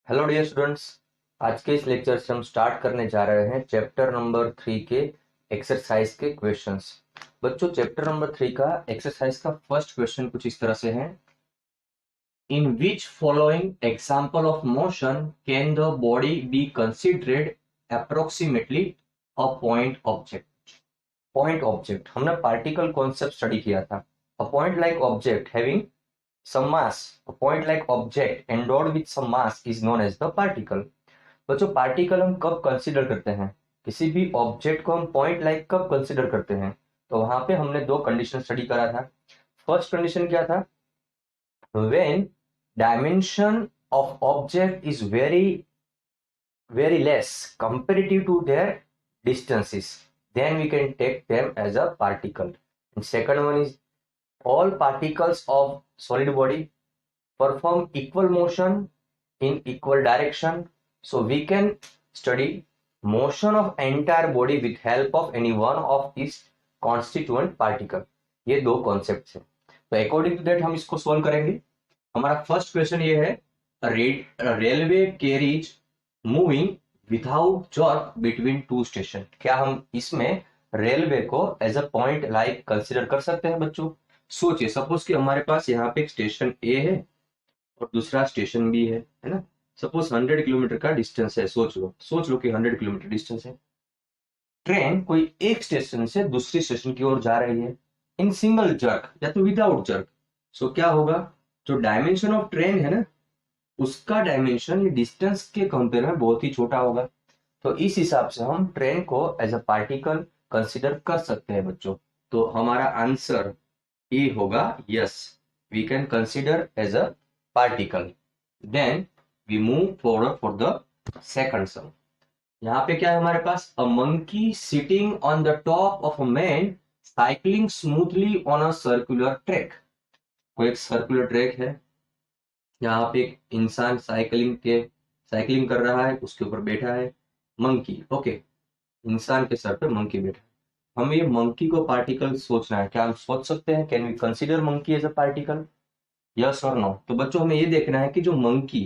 Hello dear students. आज के इस लेक्चर से हम स्टार्ट करने जा रहे हैं चैप्टर नंबर 3 के एक्सरसाइज के क्वेश्चंस। बच्चों, चैप्टर नंबर 3 का एक्सरसाइज का फर्स्ट क्वेश्चन कुछ इस तरह से है। In which following example of motion can the body be considered approximately a point object. Point object हमने पार्टिकल कॉन्सेप्ट स्टडी किया था। A point like object having some mass, a point like object endowed with some mass is known as the particle। बच्चों, particle हम कब consider करते हैं? किसी भी ऑब्जेक्ट को हम पॉइंट लाइक कब कंसिडर करते हैं? तो वहां पे हमने दो कंडीशन स्टडी करा था। फर्स्ट कंडीशन क्या था? When dimension of object is very less comparative to their distances, then we can take them as a particle। And second one is all particles of solid body perform equal motion in equal direction, so we can study motion of entire body with help of any one of its constituent particle। ये दो concept है। तो according to that हम इसको solve करेंगे। हमारा first question ये है, railway carriage moving without jerk between two station. क्या हम इसमें रेलवे को as a point like consider कर सकते हैं? बच्चों सोचिए, सपोज कि हमारे पास यहाँ पे एक स्टेशन ए है और दूसरा स्टेशन बी है ना। सपोज 100 किलोमीटर का डिस्टेंस है। सोच लो कि 100 किलोमीटर डिस्टेंस है। ट्रेन कोई एक स्टेशन से दूसरी स्टेशन की ओर जा रही है इन सिंगल जर्क या तो विदाउट जर्क। सो क्या होगा? जो डायमेंशन ऑफ ट्रेन है ना, उसका डायमेंशन ये डिस्टेंस के कंपेयर में बहुत ही छोटा होगा। तो इस हिसाब से हम ट्रेन को एज अ पार्टिकल कंसिडर कर सकते हैं बच्चों। तो हमारा आंसर ए होगा yes, we can consider as a particle। Then we move forward for the second sum। यहाँ पे क्या है हमारे पास? A monkey sitting on the top of a man cycling smoothly on a circular track। कोई एक circular track है, यहाँ पे एक इंसान साइकिलिंग कर रहा है, उसके ऊपर बैठा है मंकी। ओके, इंसान के सर पे मंकी बैठा है। हमें ये मंकी को पार्टिकल सोचना है। क्या हम सोच सकते हैं? Can we consider monkey as a particle? Yes और नो? तो बच्चों हमें ये देखना है कि जो मंकी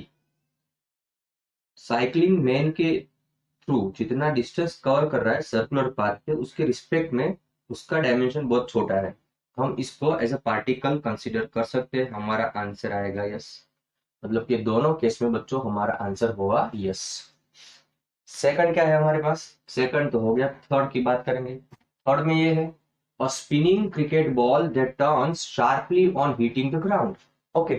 साइकिलिंग मैन के थ्रू जितना डिस्टेंस कवर कर रहा है सर्कुलर पाथ पे, उसके रिस्पेक्ट में उसका डायमेंशन बहुत छोटा है। हम इसको एज अ पार्टिकल कंसिडर कर सकते हैं। हमारा आंसर आएगा यस। मतलब कि दोनों केस में बच्चों हमारा आंसर होगा यस। सेकंड क्या है हमारे पास? सेकंड तो हो गया। थर्ड की बात करेंगे। थर्ड में ये है, a spinning cricket ball that turns sharply on hitting the ground. Okay,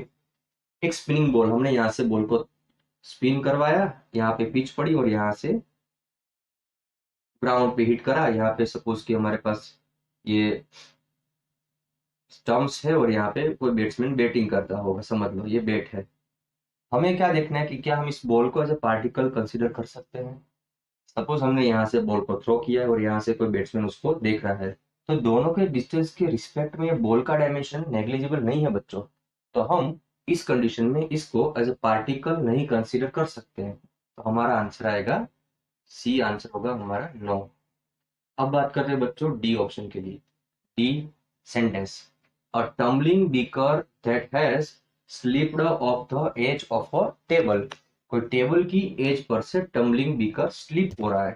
एक स्पिनिंग बॉल, हमने यहाँ से बॉल को स्पिन करवाया, यहाँ पे पिच पड़ी और यहाँ से ग्राउंड पे हिट करा। यहाँ पे सपोज कि हमारे पास ये स्टंप्स है और यहाँ पे कोई बैट्समैन बैटिंग करता होगा, समझ लो ये बैट है। हमें क्या देखना है कि क्या हम इस बॉल को एज ए पार्टिकल कंसिडर कर सकते हैं। सपोज हमने यहाँ से बॉल को थ्रो किया है और यहाँ से कोई बैट्समैन उसको देख रहा है, तो दोनों के डिस्टेंस के रिस्पेक्ट में ये बॉल का डायमेंशन नेग्लिजिबल नहीं है बच्चों। तो हम इस कंडीशन में इसको एज ए पार्टिकल नहीं कंसिडर कर सकते हैं। तो हमारा आंसर आएगा सी, आंसर होगा हमारा नो। अब बात करते हैं बच्चों डी ऑप्शन के लिए। D sentence, a tumbling beaker that has slipped off the edge of a table. कोई टेबल की एज पर से टम्बलिंग बीकर स्लिप हो रहा है।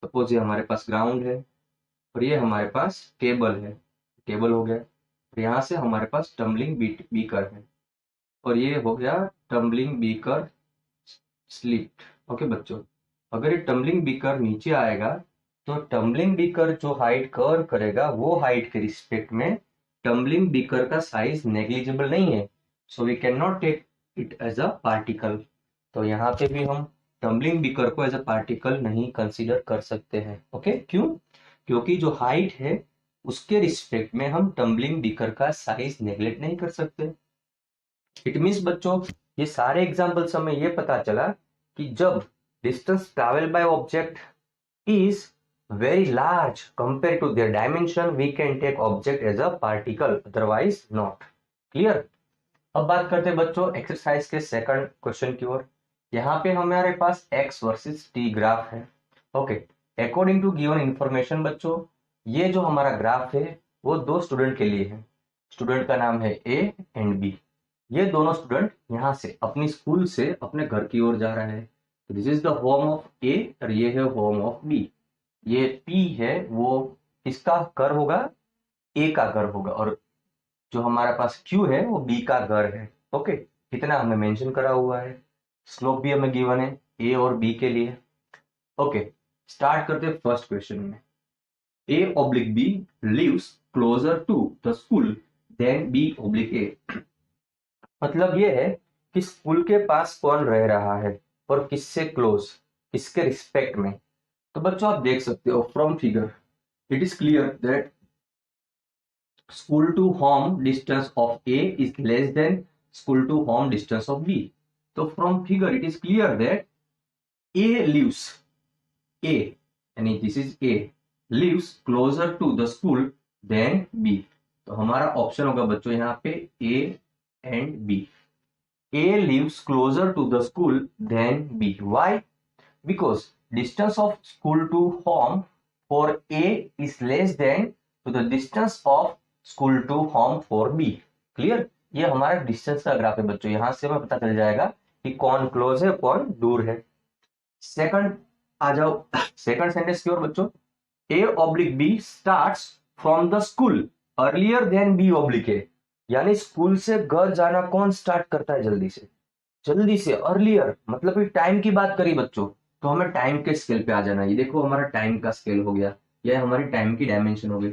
सपोज ये हमारे पास ग्राउंड है और ये हमारे पास टेबल है। टेबल हो गया, और यहाँ से हमारे पास टम्बलिंग बीकर है और ये हो गया टम्बलिंग बीकर स्लिप। ओके बच्चों, अगर ये टम्बलिंग बीकर नीचे आएगा तो टम्बलिंग बीकर जो हाइट कवर करेगा वो हाइट के रिस्पेक्ट में टम्बलिंग बीकर का साइज नेग्लिजिबल नहीं है। So we can not take it as a particle. तो यहाँ पे भी हम टम्बलिंग बीकर को एज अ पार्टिकल नहीं कंसीडर कर सकते हैं। ओके, क्यों? क्योंकि जो हाइट है उसके रिस्पेक्ट में हम टम्बलिंग बीकर का साइज नेग्लेक्ट नहीं कर सकते। इट मीन्स बच्चों, ये सारे एग्जाम्पल्स हमें ये पता चला कि जब distance travel by object is very large compared to their dimension, we can take object as a particle, otherwise not। Clear? अब बात करते हैं बच्चों एक्सरसाइज के सेकंड क्वेश्चन की ओर। यहाँ पे हमारे पास x वर्सेस t ग्राफ है। Okay, according to given information बच्चों, ये जो हमारा ग्राफ है वो दो स्टूडेंट के लिए है। स्टूडेंट का नाम है a एंड b। ये दोनों स्टूडेंट यहाँ से अपनी स्कूल से अपने घर की ओर जा रहा है। तो this is the home of A और ये है होम ऑफ बी। ये पी है वो किसका घर होगा, ए का घर होगा, और जो हमारे पास क्यू है वो बी का घर है। ओके, इतना हमें मेंशन करा हुआ है। स्लोप भी हमें गिवन है ए और बी के लिए। ओके, स्टार्ट करते हैं फर्स्ट क्वेश्चन में। A oblique B lives closer to the school than B oblique A. मतलब ये है कि स्कूल के पास कौन रह रहा है और किससे क्लोज, किसके रिस्पेक्ट में। तो बच्चों आप देख सकते हो from figure it is clear that school to home distance of A is less than school to home distance of B. So from figure it is clear that A lives, A यानी this is A lives closer to the school than B. तो हमारा option होगा बच्चों यहाँ पे A and B. A lives closer to the school than B. Why? Because distance of school to home for A is less than to the distance of school to home for B. Clear, ये हमारा distance का graph है बच्चों। यहां से हमें पता चल जाएगा कि कौन क्लोज है कौन दूर है। सेकंड आ जाओ, सेकंड सेंटेंस की ओर बच्चों। A oblique B starts from the school earlier than B oblique A. यानी स्कूल से घर जाना कौन स्टार्ट करता है जल्दी से, जल्दी से अर्लियर, मतलब टाइम की बात करी बच्चों तो हमें टाइम के स्केल पे आ जाना। ये देखो हमारा टाइम का स्केल हो गया, यह हमारी टाइम की डायमेंशन हो गई।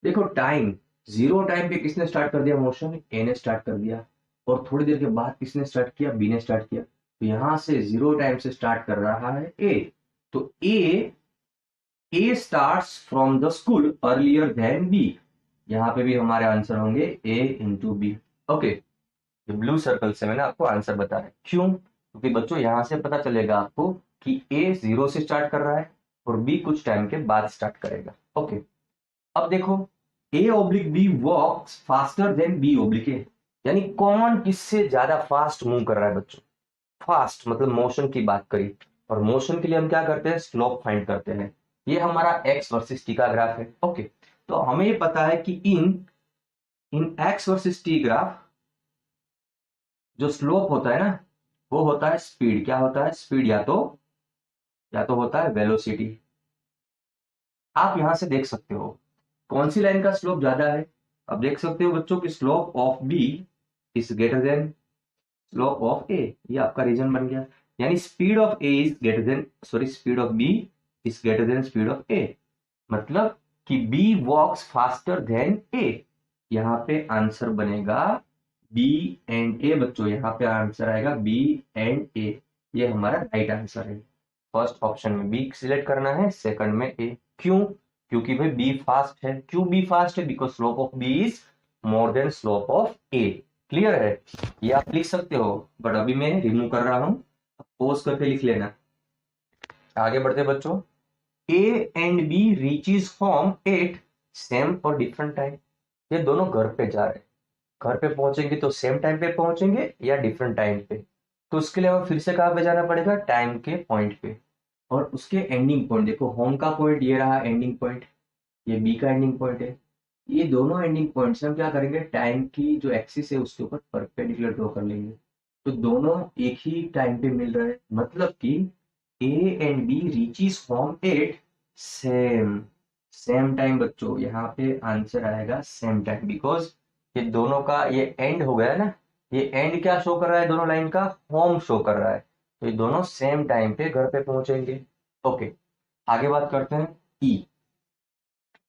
देखो टाइम, जीरो टाइम पे किसने स्टार्ट कर दिया मोशन, ए ने स्टार्ट कर दिया, और थोड़ी देर के बाद किसने स्टार्ट किया, बी ने स्टार्ट किया। तो यहां से जीरो टाइम से स्टार्ट कर रहा है ए। तो A starts from the school earlier than B. यहाँ पे भी हमारे आंसर होंगे ए इंटू बी। ओके, ये ब्लू सर्कल से मैंने आपको आंसर बताया। क्यों? क्योंकि बच्चों यहां से पता चलेगा आपको कि ए जीरो से स्टार्ट कर रहा है और बी कुछ टाइम के बाद स्टार्ट करेगा। ओके, अब देखो A oblique B walks faster than B oblique A. यानी कौन किससे ज्यादा फास्ट मूव कर रहा है बच्चों। फास्ट मतलब मोशन की बात करी, और मोशन के लिए हम क्या करते हैं, स्लोप फाइंड करते हैं। ये हमारा एक्स वर्सेस टी का ग्राफ है। ओके, तो हमें ये पता है कि इन इन एक्स वर्सेस टी ग्राफ जो स्लोप होता है ना वो होता है स्पीड। क्या होता है, स्पीड या तो होता है वेलोसिटी। आप यहां से देख सकते हो कौन सी लाइन का स्लोप ज्यादा है। अब देख सकते हो बच्चों की slope of B is greater than slope of A. ये आपका रीजन बन गया। यानी speed of A is greater than, sorry, speed of B is greater than speed of A. मतलब कि B walks faster than A. यहाँ पे answer बनेगा बी एंड ए बच्चों। यहाँ पे आंसर आएगा बी एंड ए। ये हमारा राइट आंसर है। फर्स्ट ऑप्शन में बी सिलेक्ट करना है, सेकंड में ए। क्यों? क्योंकि भाई बी फास्ट है। क्यों बी फास्ट है? Because slope of B is more than slope of A. Clear है? ये आप लिख सकते हो, बट अभी मैं रिमूव कर रहा हूं, पोज करके लिख लेना। आगे बढ़ते बच्चों। A and B reaches home at same और डिफरेंट टाइम। ये दोनों घर पे जा रहे हैं। घर पे पहुंचेंगे तो सेम टाइम पे पहुंचेंगे या डिफरेंट टाइम पे। तो उसके लिए हमें फिर से कहाँ पे जाना पड़ेगा, टाइम के पॉइंट पे। और उसके एंडिंग पॉइंट देखो, होम का पॉइंट ये रहा एंडिंग पॉइंट, ये बी का एंडिंग पॉइंट है। ये दोनों एंडिंग पॉइंट से हम क्या करेंगे, टाइम की जो एक्सिस है उसके ऊपर परपेंडिकुलर ड्रॉ कर लेंगे। तो दोनों एक ही टाइम पे मिल रहा है, मतलब कि A and B reaches home at same same time बच्चों। यहाँ पे आंसर आएगा सेम टाइम, बिकॉज ये दोनों का ये एंड हो गया ना। ये एंड क्या शो कर रहा है, दोनों लाइन का होम शो कर रहा है। तो ये दोनों सेम टाइम पे घर पे पहुंचेंगे। ओके, आगे बात करते हैं। E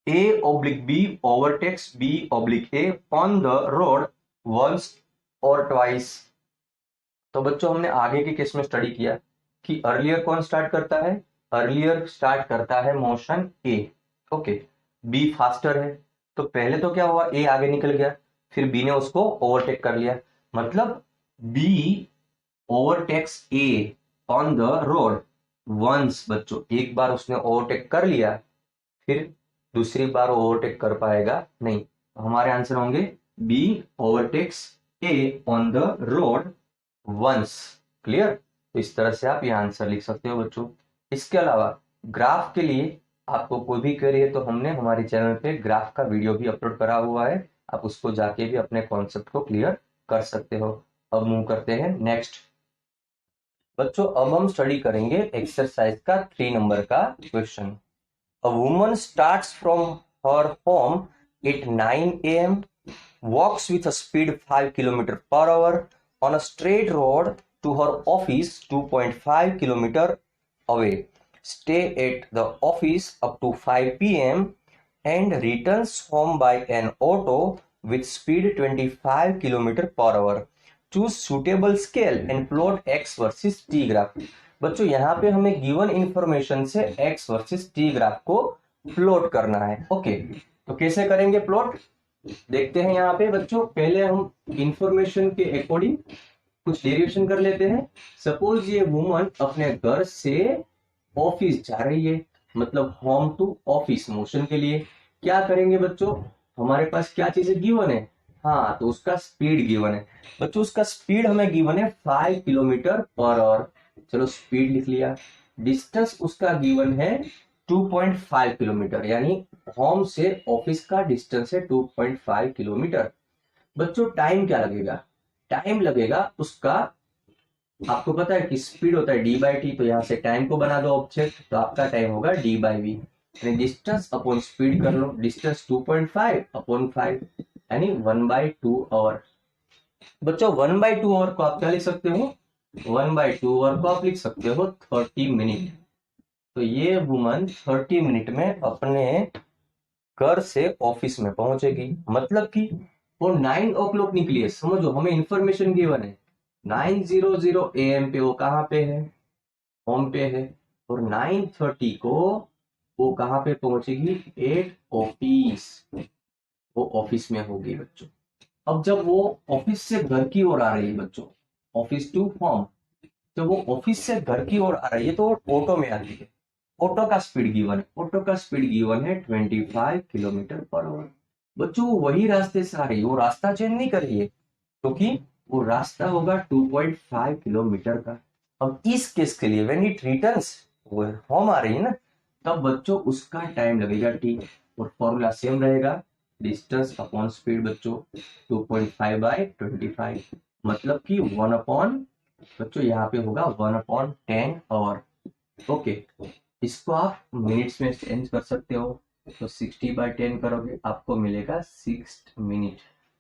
A oblique B overtakes B oblique A on the road once और ट्वाइस। तो बच्चों हमने आगे के केस में स्टडी किया कि अर्लियर कौन स्टार्ट करता है, अर्लियर स्टार्ट करता है motion A. Okay, be faster है, तो पहले तो क्या हुआ, ए आगे निकल गया, फिर बी ने उसको ओवरटेक कर लिया। मतलब B overtakes A on the road once. बच्चों एक बार उसने ओवरटेक कर लिया, फिर दूसरी बार ओवरटेक कर पाएगा नहीं। तो हमारे आंसर होंगे B overtakes A on the road once. Clear? तो इस तरह से आप ये आंसर लिख सकते हो बच्चों। इसके अलावा ग्राफ के लिए आपको कोई भी क्वेरी है तो हमने हमारे चैनल पे ग्राफ का वीडियो भी अपलोड करा हुआ है, आप उसको जाके भी अपने कॉन्सेप्ट को क्लियर कर सकते हो। अब मूव करते हैं नेक्स्ट। बच्चों अब हम स्टडी करेंगे एक्सरसाइज का 3 नंबर का question. A woman starts from her home at 9 a.m. walks with a speed 5 km per hour on a straight road to her office 2.5 km away. Stay at the office up to 5 p.m. and returns home by an auto with speed 25 km per hour. Choose suitable scale and plot x versus t graph. बच्चों यहाँ पे हमें given information से x versus t graph को plot करना है। Okay, तो कैसे करेंगे प्लॉट, देखते हैं यहाँ पे बच्चों। पहले हम इंफॉर्मेशन के अकॉर्डिंग कुछ डेरिवेशन कर लेते हैं। सपोज ये वुमन अपने घर से ऑफिस जा रही है, मतलब होम टू ऑफिस मोशन के लिए क्या करेंगे बच्चों, हमारे पास क्या चीजें गिवन है, हाँ तो उसका स्पीड गिवन है। बच्चों उसका स्पीड हमें गिवन है 5 किलोमीटर पर आवर, चलो स्पीड लिख लिया। डिस्टेंस उसका गिवन है 2.5 किलोमीटर, यानी होम से ऑफिस का डिस्टेंस है 2.5 किलोमीटर। बच्चों टाइम क्या लगेगा, टाइम लगेगा उसका, आपको पता है कि स्पीड होता है डी बाई टी, तो यहां से टाइम को बना दो ऑब्जेक्ट, तो आपका टाइम होगा D by V. Distance upon speed कर लो, डिस्टेंस 2.5 अपॉन 5 यानी 1/2 आवर। बच्चों 1/2 आवर को आप क्या लिख सकते हो, 1/2 आवर को आप लिख सकते हो 30 मिनट। तो ये वुमन 30 मिनट में अपने घर से ऑफिस में पहुंचेगी, मतलब कि वो 9 ओ क्लॉक निकली है, समझो हमें इंफॉर्मेशन गिवन है 9:00 AM पे वो कहाँ पे है, होम पे है, और 9:30 को वो कहाँ पे पहुंचेगी, एट ऑफिस, वो ऑफिस में होगी बच्चों। अब जब वो ऑफिस से घर की ओर आ रही है बच्चों, ऑफिस टू होम, जब वो ऑफिस से घर की ओर आ रही है तो वो ऑटो में आती है। ऑटो का स्पीड गिवन है, ऑटो का स्पीड गिवन है 25 किलोमीटर पर आवर। बच्चों वो वही रास्ते से आ रही है, वो रास्ता चेंज नहीं कर रही है, क्योंकि वो रास्ता होगा 2.5 किलोमीटर का। अब इस केस के लिए व्हेन इट रिटर्न्स, वो होम आ रही है ना, तब बच्चों उसका टाइम लगेगा टी, और फॉर्मूला सेम रहेगा, डिस्टेंस अपॉन स्पीड बच्चों 2.5/25, मतलब कि 1 अपॉन, बच्चों यहाँ पे होगा 1/10 आवर। ओके, इसको आप मिनट्स में चेंज कर सकते हो, तो 60/10 करोगे आपको मिलेगा 6 मिनट।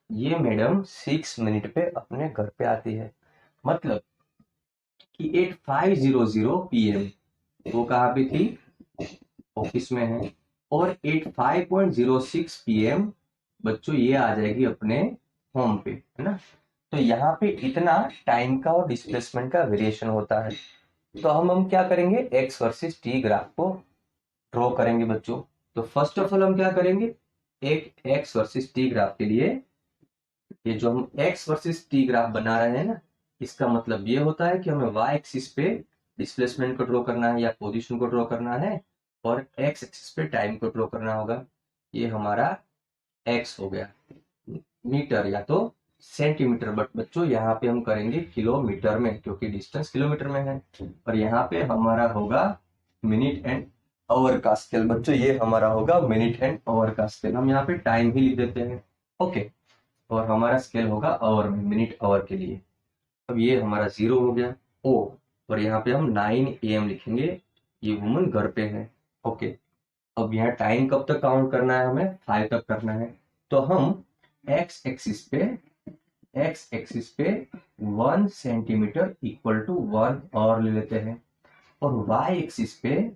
ये मैडम 6 मिनट पे अपने घर पे आती है, मतलब कि 8500 PM वो कहाँ पे थी, ऑफिस में है, और 85.06 PM बच्चों ये आ जाएगी अपने होम पे, है ना। तो यहाँ पे इतना टाइम का और डिस्प्लेसमेंट का वेरिएशन होता है। तो हम क्या करेंगे, एक्स वर्सेस टी ग्राफ को ड्रॉ करेंगे बच्चों। तो फर्स्ट ऑफ ऑल हम क्या करेंगे, एक एक्स वर्सेस टी ग्राफ के लिए, ये जो हम एक्स वर्सेस टी ग्राफ बना रहे हैं ना, इसका मतलब ये होता है कि हमें वाई एक्सिस पे डिस्प्लेसमेंट को ड्रॉ करना है या पोजीशन को ड्रॉ करना है, और एक्स एक्सिस पे टाइम को ड्रॉ करना होगा। ये हमारा एक्स हो गया मीटर या तो सेंटीमीटर, बट बच्चों यहाँ पे हम करेंगे किलोमीटर में, क्योंकि डिस्टेंस किलोमीटर में है। और यहाँ पे हमारा होगा मिनट एंड आवर का स्केल, बच्चों ये हमारा होगा मिनट एंड आवर का स्केल, हम यहाँ पे टाइम ही लिख देते हैं। ओके, और हमारा स्केल होगा आवर में, मिनट आवर के लिए। अब ये हमारा 0 हो गया ओ, और यहाँ पे हम 9 AM लिखेंगे, ये वुमन घर पे है। ओके, अब यहाँ टाइम कब तक काउंट करना है, हमें 5 तक करना है। तो हम एक्स एक्सिस पे 1 सेंटीमीटर इक्वल टू 1 और ले लेते हैं, और वाई एक्सिस पे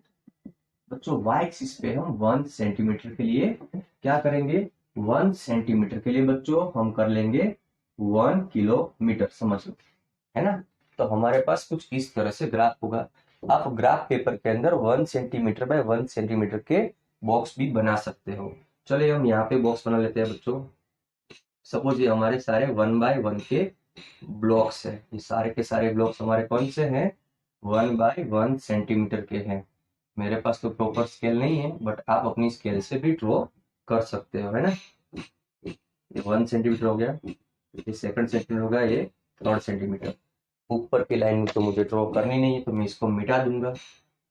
बच्चों, वाई एक्सिस पे हम 1 सेंटीमीटर के लिए क्या करेंगे, 1 सेंटीमीटर के लिए बच्चों हम कर लेंगे 1 किलोमीटर, समझ लो, है ना। तो हमारे पास कुछ इस तरह से ग्राफ होगा। आप ग्राफ पेपर के अंदर 1 सेंटीमीटर बाय 1 सेंटीमीटर के बॉक्स भी बना सकते हो। चलिए हम यहाँ पे बॉक्स बना लेते हैं बच्चों। सपोज ये हमारे सारे 1/1 के ब्लॉक्स है, ये सारे के सारे ब्लॉक्स हमारे कौन से हैं, 1/1 सेंटीमीटर के हैं। मेरे पास तो प्रॉपर स्केल नहीं है, बट आप अपनी स्केल से भी ड्रॉ कर सकते हो, है ना। ये 1 सेंटीमीटर हो गया, ये 2 सेंटीमीटर होगा, ये 3 सेंटीमीटर। ऊपर की लाइन में तो मुझे ड्रॉ करनी नहीं है, तो मैं इसको मिटा दूंगा।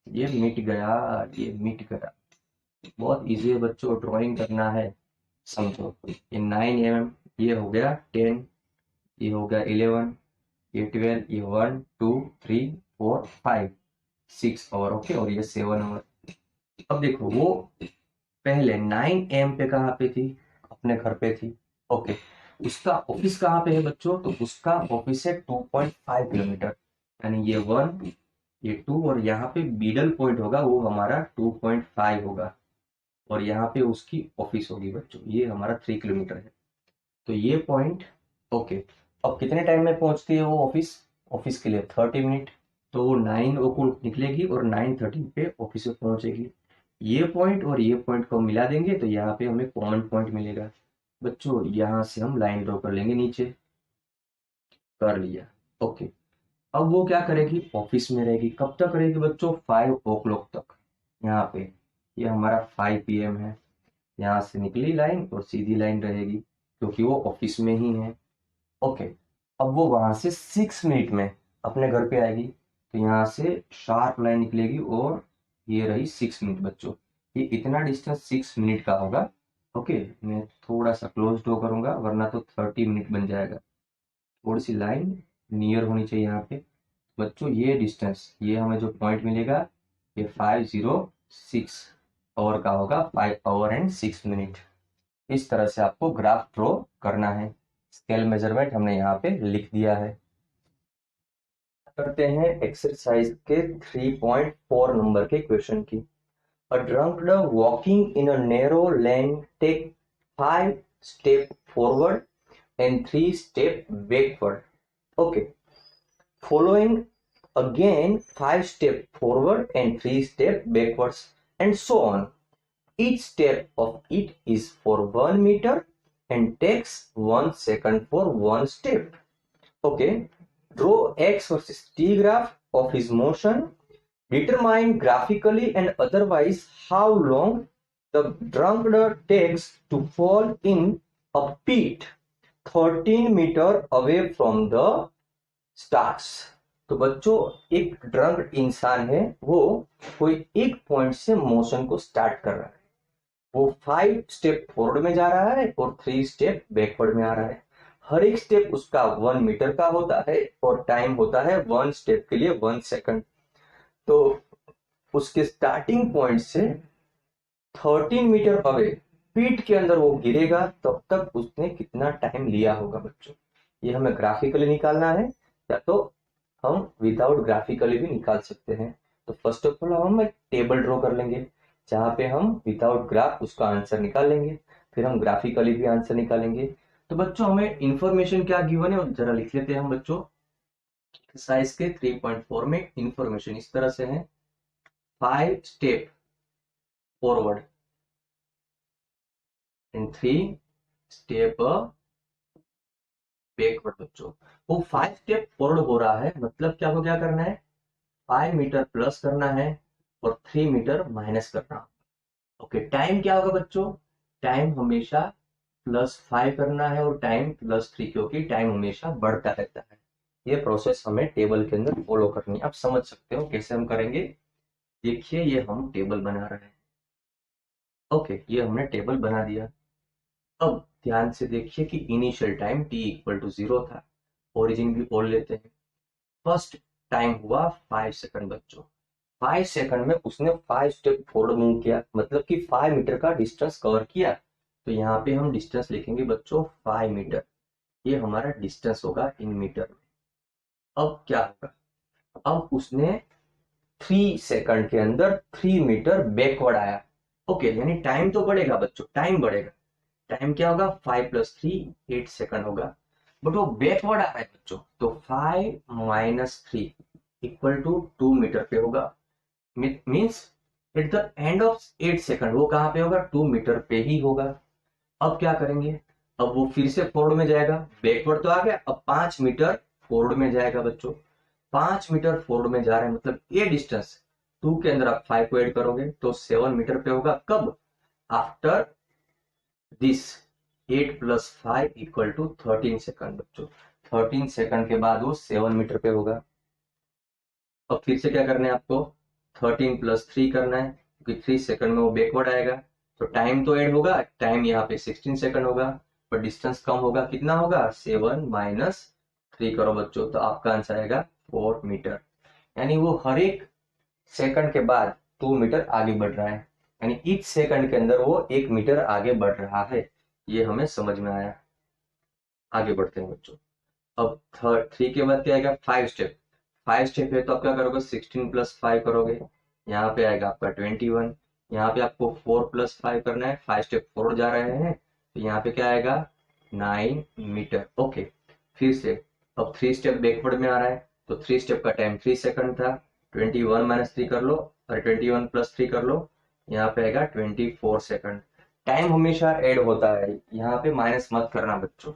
ये मिट गया, ये मिट गया। बहुत इजी है बच्चों, ड्राइंग करना है, समझो। ये 9 mm, ये हो गया 10, ये हो गया 11, ये 12, ये 1 2 3 4 5 6 आवर, ओके, और ये 7 आवर। अब देखो वो पहले 9 AM पे कहाँ पे थी, अपने घर पे थी, ओके। उसका ऑफिस कहाँ पे है बच्चों, तो उसका ऑफिस है 2.5 किलोमीटर, यानी ये 1 ये 2 और यहाँ पे मिडल पॉइंट होगा वो हमारा 2.5 होगा, और यहाँ पे उसकी ऑफिस होगी बच्चों, ये हमारा 3 किलोमीटर है। तो ये पॉइंट, ओके। अब कितने टाइम में पहुंचती है वो ऑफिस, ऑफिस के लिए 30 मिनट, तो वो 9 को निकलेगी और 9:30 पे ऑफिस में पहुंचेगी। ये पॉइंट और ये पॉइंट को मिला देंगे तो यहाँ पे हमें कॉमन पॉइंट मिलेगा बच्चों, यहाँ से हम लाइन ड्रॉ कर लेंगे, नीचे कर लिया, ओके। अब वो क्या करेगी, ऑफिस में रहेगी, कब तक रहेगी बच्चों, 5 o'clock तक। यहाँ पे ये हमारा 5 PM है, यहाँ से निकली लाइन और सीधी लाइन रहेगी क्योंकि वो ऑफिस में ही है, ओके। अब वो वहां से 6 मिनट में अपने घर पे आएगी, तो यहाँ से शार्प लाइन निकलेगी और ये रही 6 मिनट बच्चों। ये इतना डिस्टेंस 6 मिनट का होगा, ओके। मैं थोड़ा सा क्लोज ड्रॉ करूंगा वरना तो 30 मिनट बन जाएगा, थोड़ी सी लाइन नियर होनी चाहिए यहाँ पे बच्चों। ये डिस्टेंस, ये हमें जो पॉइंट मिलेगा ये 506 आवर का होगा, 5 hour and 6 minute। इस तरह से आपको ग्राफ ड्रॉ करना है। स्केल मेजरमेंट हमने यहाँ पे लिख दिया है। करते हैं एक्सरसाइज के 3.4 नंबर के क्वेश्चन की। A drunkard walking in a narrow lane take 5 step forward and 3 step backward. Okay. Following again 5 step forward and 3 step backwards and so on. Each step of it is for 1 meter and takes 1 second for one step. Okay. Draw x versus t graph of his motion. Determine graphically and otherwise how long the drunkard takes to fall in a pit 13 meter away from the stars. तो बच्चों एक drunk इंसान है, वो कोई एक point से motion को स्टार्ट कर रहा है, वो 5 स्टेप फॉरवर्ड में जा रहा है और 3 स्टेप बैकवर्ड में आ रहा है। हर एक स्टेप उसका 1 मीटर का होता है और टाइम होता है 1 स्टेप के लिए 1 सेकंड। तो उसके स्टार्टिंग पॉइंट से 13 मीटर अवे पीठ के अंदर वो गिरेगा, तब तक उसने कितना टाइम लिया होगा बच्चों, ये हमें ग्राफिकली निकालना है, या तो हम विदाउट ग्राफिकली भी निकाल सकते हैं। तो फर्स्ट ऑफ ऑल हम एक टेबल ड्रॉ कर लेंगे जहां पे हम विदाउट ग्राफ उसका आंसर निकाल लेंगे, फिर हम ग्राफिकली भी आंसर निकालेंगे। तो बच्चों हमें इंफॉर्मेशन क्या गिवन है जरा लिख लेते हैं हम बच्चों। एक्सरसाइज के 3.4 में इंफॉर्मेशन इस तरह से है, 5 step forward and 3 step backward बच्चों। वो 5 स्टेप फॉरवर्ड हो रहा है, मतलब क्या को क्या करना है, 5 मीटर प्लस करना है और 3 मीटर माइनस करना। ओके, टाइम क्या होगा बच्चों, टाइम हमेशा +5 करना है और टाइम +3, क्योंकि टाइम हमेशा बढ़ता रहता है। ये प्रोसेस हमें टेबल के अंदर फॉलो करनी है। आप समझ सकते हो कैसे हम करेंगे। देखिए ये हम टेबल बना रहे हैं, ओके, ये हमने टेबल बना दिया। अब ध्यान से देखिए कि इनिशियल टाइम t = 0 था, ओरिजिन भी बोल लेते हैं। फर्स्ट टाइम हुआ 5 सेकंड बच्चों, 5 सेकंड में उसने 5 स्टेप फॉरवर्ड मूव किया, मतलब कि 5 मीटर का डिस्टेंस कवर किया। तो यहाँ पे हम डिस्टेंस लिखेंगे बच्चों 5 मीटर, ये हमारा डिस्टेंस होगा इन मीटर में। अब क्या होगा, अब उसने 3 सेकंड के अंदर 3 मीटर बैकवर्ड आया, ओके, यानी टाइम तो बढ़ेगा बच्चों, टाइम बढ़ेगा। टाइम क्या होगा, 5 + 3 8 सेकंड होगा, बट वो बैकवर्ड आ रहा है बच्चों, तो 5 - 3 = 2 मीटर पे होगा। Means at the end of 8 second वो कहां पे होगा, 2 मीटर पे ही होगा। अब क्या करेंगे, अब वो फिर से फॉरवर्ड में जाएगा, बैकवर्ड तो आ गया, अब 5 मीटर फॉरवर्ड में जाएगा बच्चों। 5 मीटर फॉरवर्ड में जा रहे हैं, मतलब ये डिस्टेंस 2 के अंदर आप 5 को ऐड करोगे तो 7 मीटर पे होगा। कब, आफ्टर दिस 8 + 5 = 13 सेकंड बच्चों। 13 सेकंड के बाद वो 7 मीटर पे होगा। अब फिर से क्या करना है आपको, 13 + 3 करना है, क्योंकि 3 सेकंड में वो बैकवर्ड आएगा, तो टाइम तो ऐड होगा, टाइम यहाँ पे 16 सेकंड होगा, पर डिस्टेंस कम होगा, कितना होगा, 7 - 3 करो बच्चों, तो आपका आंसर आएगा 4 मीटर। यानी वो हर एक सेकंड के बाद 2 मीटर आगे बढ़ रहा है, यानी ईच सेकंड के अंदर वो 1 मीटर आगे बढ़ रहा है। ये हमें समझ में आया। आगे बढ़ते हैं बच्चों। अब 3 के बाद क्या आएगा? 5 स्टेप। 5 स्टेप है तो आप क्या करोगे? 16 + 5 करोगे, यहाँ पे आएगा आपका 21। यहाँ पे आपको 4 + 5 करना है, 5 स्टेप फॉरवर्ड जा रहे हैं, तो यहाँ पे क्या आएगा? 9 मीटर। ओके, फिर से अब 3 स्टेप बैकवर्ड में आ रहा है, तो 3 स्टेप का टाइम 3 सेकंड था, 21 - 3 कर लो और 21 + 3 कर लो, यहाँ पे आएगा 24 सेकंड। टाइम हमेशा ऐड होता है, यहाँ पे माइनस मत करना बच्चों।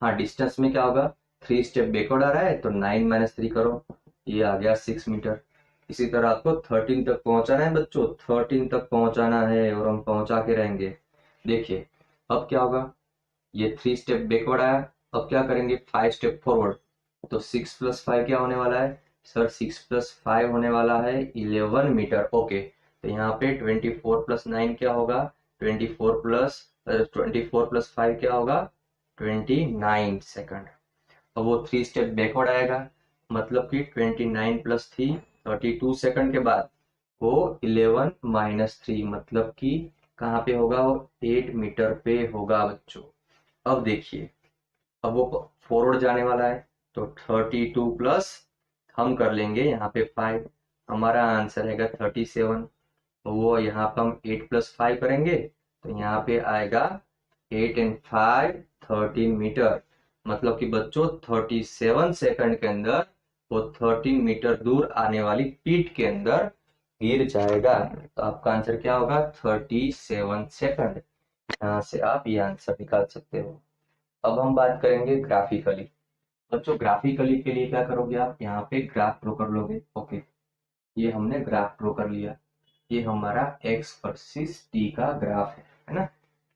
हाँ, डिस्टेंस में क्या होगा? 3 स्टेप बैकवर्ड आ रहा है तो 9 - 3 करो, ये आ गया 6 मीटर। इसी तरह आपको 13 तक पहुंचाना है बच्चों, 13 तक पहुंचाना है और हम पहुंचा के रहेंगे। देखिए अब क्या होगा? ये 3 स्टेप बैकवर्ड आया, अब क्या करेंगे? 5 स्टेप फॉरवर्ड, तो 6 + 5 क्या होने वाला है सर? 6 + 5 होने वाला है 11 मीटर। ओके, तो यहाँ पे 24 + 9 क्या होगा? 24 + 5 क्या होगा? 29 सेकंड। अब वो 3 स्टेप बैकवर्ड आएगा, मतलब कि 29 + 3 32 सेकंड के बाद वो 11 - 3, मतलब कि कहाँ पे होगा? वो 8 मीटर पे होगा बच्चों। अब देखिए, अब वो फॉरवर्ड जाने वाला है, तो 32 प्लस हम कर लेंगे यहाँ पे 5, हमारा आंसर आएगा 37। तो वो यहाँ पे हम 8 + 5 करेंगे, तो यहाँ पे आएगा 8 × 5 13 मीटर। मतलब कि बच्चों 37 सेकंड के अंदर वो 13 मीटर दूर आने वाली पीठ के अंदर गिर जाएगा। तो आपका आंसर क्या होगा? 37 सेकंड। यहाँ से आप ये आंसर निकाल सकते हो। अब हम बात करेंगे ग्राफिकली। बच्चों ग्राफिकली के लिए क्या करोगे? आप यहाँ पे ग्राफ ड्रॉ कर लोगे। ओके, ये हमने ग्राफ ड्रॉ कर लिया, ये हमारा एक्स वर्सेस टी का ग्राफ है ना।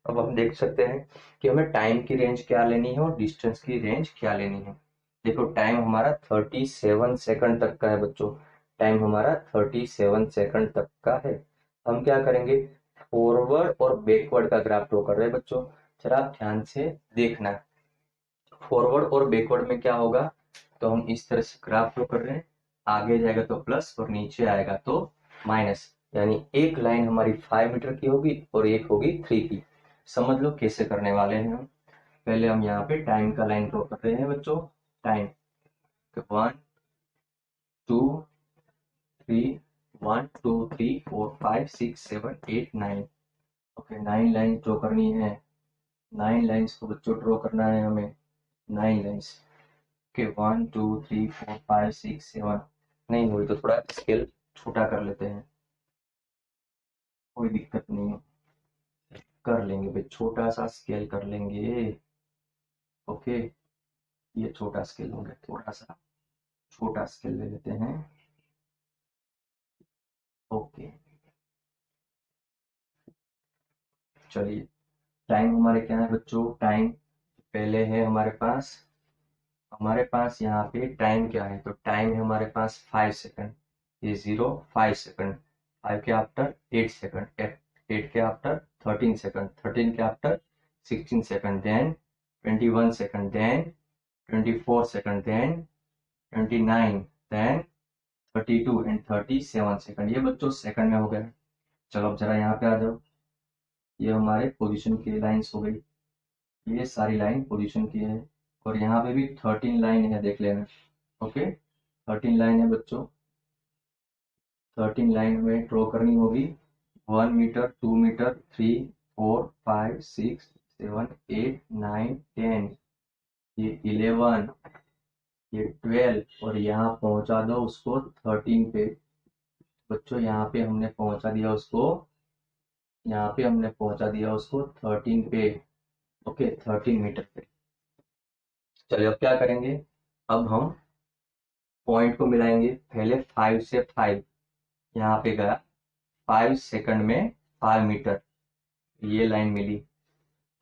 अब हम देख सकते हैं कि हमें टाइम की रेंज क्या लेनी है और डिस्टेंस की रेंज क्या लेनी है। देखो टाइम हमारा 37 सेकंड तक का है बच्चों, टाइम हमारा 37 सेकंड तक का है। हम क्या करेंगे? फॉरवर्ड और बैकवर्ड का ग्राफ ड्रॉ कर रहे हैं बच्चों, जरा आप ध्यान से देखना। फॉरवर्ड और बैकवर्ड में क्या होगा? तो हम इस तरह से ग्राफ ड्रॉ कर रहे हैं, आगे जाएगा तो प्लस और नीचे आएगा तो माइनस, यानी एक लाइन हमारी 5 मीटर की होगी और एक होगी 3 की। समझ लो कैसे करने वाले हैं हम। पहले हम यहाँ पे टाइम का लाइन ड्रॉ कर रहे हैं बच्चों। टाइम 1 2 3 1 2 3 4 5 6 7 8 9। ओके, 9 लाइन ड्रॉ करनी है, 9 लाइन्स को बच्चों ड्रॉ करना है हमें, 9 लाइन्स के 1 2 3 4 5 6 7। नहीं हुई तो थोड़ा स्केल छोटा कर लेते हैं, कोई दिक्कत नहीं है, कर लेंगे भाई, छोटा सा स्केल कर लेंगे। ओके, ये छोटा स्केल हो गया, थोड़ा सा छोटा स्केल ले लेते हैं। ओके, चलिए टाइम हमारे क्या है बच्चों? टाइम पहले है हमारे पास यहाँ पे टाइम क्या है? तो टाइम है हमारे पास 5 सेकंड, ये 0 5 सेकंड, 5 के आफ्टर 8 सेकंड, 8 के आफ्टर 13 सेकंड, 13 के after 16 second, then 21 second, then 24 second, then 29, then 32 and 37 second. ये बच्चों सेकंड में हो गया। चलो अब जरा यहाँ पे आ जाओ, ये हमारे पोजीशन की लाइंस हो गई, ये सारी लाइन पोजीशन की है, और यहाँ पे भी 13 लाइन है, देख लेना। ओके, 13 लाइन है बच्चों, 13 लाइन हमें ड्रॉ करनी होगी। 1 मीटर 2 मीटर 3 4 5 6 7 8 9 10, ये 11, ये 12, और यहाँ पहुंचा दो उसको 13 पे। बच्चों यहाँ पे हमने पहुंचा दिया उसको, यहाँ पे हमने पहुंचा दिया उसको 13 पे। ओके, 13 मीटर पे। चलिए अब क्या करेंगे? अब हम पॉइंट को मिलाएंगे। पहले 5 से 5 यहाँ पे गया, 5 सेकंड में 5 मीटर, ये लाइन मिली।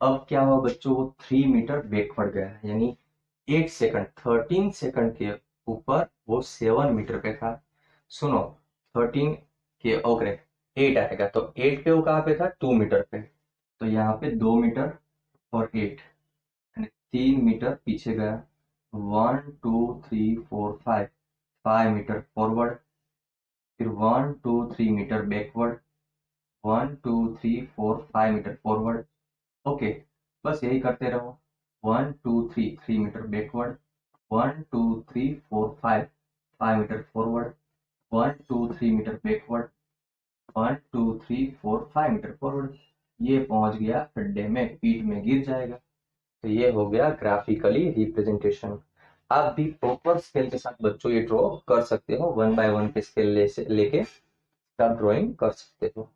अब क्या हुआ बच्चों? वो 3 मीटर बैकवर्ड गया, यानी 8 सेकंड, 13 सेकंड के ऊपर वो 7 मीटर पे था। सुनो, 13 के ओके 8 आएगा, तो 8 पे वो कहाँ पे था? 2 मीटर पे, तो यहाँ पे 2 मीटर और 8, यानी 3 मीटर पीछे गया। 1 2 3 4 5, 5 मीटर फॉरवर्ड, फिर 1 2 3 meter backward, 1 2 3 4 5 meter forward. Okay, बस यही करते रहो। 1 2 3 3 meter backward, 1 2 3 4 5, 5 meter forward, 1 2 3 meter backward, 1 2 3 4 5 meter forward. ये पहुंच गया खड्डे में, पीठ में गिर जाएगा। तो ये हो गया ग्राफिकली रिप्रेजेंटेशन। आप भी प्रॉपर स्केल के साथ बच्चों ये ड्रॉ कर सकते हो, 1 बाय 1 के स्केल लेके आप ड्राइंग कर सकते हो।